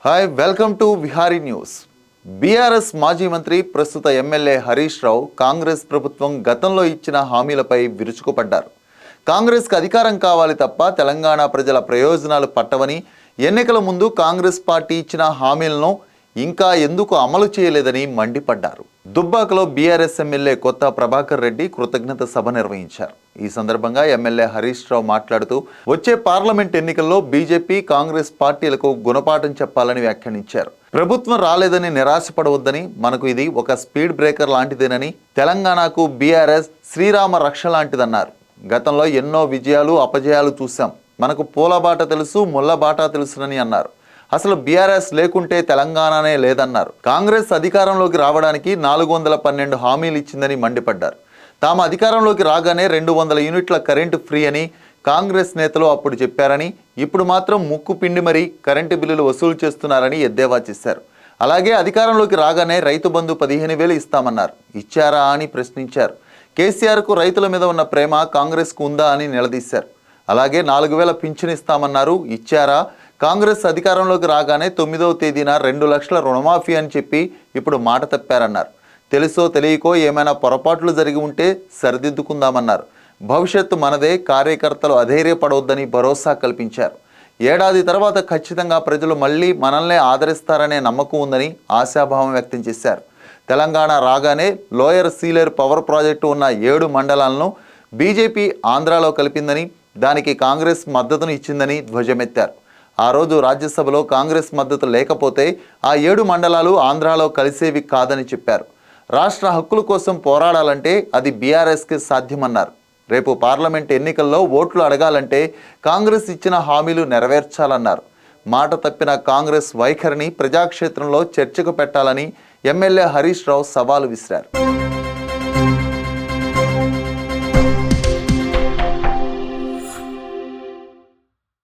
Hi, welcome to Vihari news. BRS మాజీ మంత్రి ప్రస్తుత ఎమ్మెల్యే హరీష్ రావు కాంగ్రెస్ ప్రభుత్వం గతంలో ఇచ్చిన హామీలపై విరుచుకుపడ్డారు. కాంగ్రెస్కి అధికారం కావాలి తప్ప తెలంగాణ ప్రజల ప్రయోజనాలు పట్టవని, ఎన్నికల ముందు కాంగ్రెస్ పార్టీ ఇచ్చిన హామీలను ఇంకా ఎందుకు అమలు చేయలేదని మండిపడ్డారు. దుబ్బాకలో బీఆర్ఎస్ ఎమ్మెల్యే కొత్త ప్రభాకర్ రెడ్డి కృతజ్ఞత సభ నిర్వహించారు. ఈ సందర్భంగా ఎమ్మెల్యే హరీష్ రావు మాట్లాడుతూ వచ్చే పార్లమెంట్ ఎన్నికల్లో బీజేపీ కాంగ్రెస్ పార్టీలకు గుణపాఠం చెప్పాలని వ్యాఖ్యానించారు. ప్రభుత్వం రాలేదని నిరాశపడవద్దని, మనకు ఇది ఒక స్పీడ్ బ్రేకర్ లాంటిదేనని, తెలంగాణకు బీఆర్ఎస్ శ్రీరామ రక్ష లాంటిదన్నారు. గతంలో ఎన్నో విజయాలు అపజయాలు చూశాం, మనకు పూలబాట తెలుసు, ముళ్ళబాట తెలుసునని అన్నారు. అసలు బీఆర్ఎస్ లేకుంటే తెలంగాణనే లేదన్నారు. కాంగ్రెస్ అధికారంలోకి రావడానికి 412 హామీలు ఇచ్చిందని మండిపడ్డారు. తాము అధికారంలోకి రాగానే 200 యూనిట్ల కరెంటు ఫ్రీ అని కాంగ్రెస్ నేతలు అప్పుడు చెప్పారని, ఇప్పుడు మాత్రం ముక్కు పిండి మరీ కరెంటు బిల్లులు వసూలు చేస్తున్నారని ఎద్దేవా చేశారు. అలాగే అధికారంలోకి రాగానే రైతు బంధు 15,000 ఇస్తామన్నారు. ఇచ్చారా అని ప్రశ్నించారు. కేసీఆర్కు రైతుల మీద ఉన్న ప్రేమ కాంగ్రెస్కు ఉందా అని నిలదీశారు. అలాగే 4,000 పింఛన్ ఇస్తామన్నారు. ఇచ్చారా? కాంగ్రెస్ అధికారంలోకి రాగానే 9వ తేదీన 2 లక్షల రుణమాఫీ అని చెప్పి ఇప్పుడు మాట తప్పారన్నారు. తెలుసో తెలియకో ఏమైనా పొరపాట్లు జరిగి ఉంటే సరిదిద్దుకుందామన్నారు. భవిష్యత్తు మనదే, కార్యకర్తలు అధైర్యపడవద్దని భరోసా కల్పించారు. ఏడాది తర్వాత ఖచ్చితంగా ప్రజలు మళ్ళీ మనల్నే ఆదరిస్తారనే నమ్మకం ఉందని ఆశాభావం వ్యక్తం చేశారు. తెలంగాణ రాగానే లోయర్ సీలేరు పవర్ ప్రాజెక్టు ఉన్న 7 మండలాలను బీజేపీ ఆంధ్రాలో కలిపిందని, దానికి కాంగ్రెస్ మద్దతును ఇచ్చిందని ధ్వజమెత్తారు. ఆ రోజు రాజ్యసభలో కాంగ్రెస్ మద్దతు లేకపోతే ఆ 7 మండలాలు ఆంధ్రాలో కలిసేవి కాదని చెప్పారు. రాష్ట్ర హక్కుల కోసం పోరాడాలంటే అది బీఆర్ఎస్కి సాధ్యమన్నారు. రేపు పార్లమెంట్ ఎన్నికల్లో ఓట్లు అడగాలంటే కాంగ్రెస్ ఇచ్చిన హామీలు నెరవేర్చాలన్నారు. మాట తప్పిన కాంగ్రెస్ వైఖరిని ప్రజాక్షేత్రంలో చర్చకు పెట్టాలని ఎమ్మెల్యే హరీష్ రావు సవాలు విసిరారు.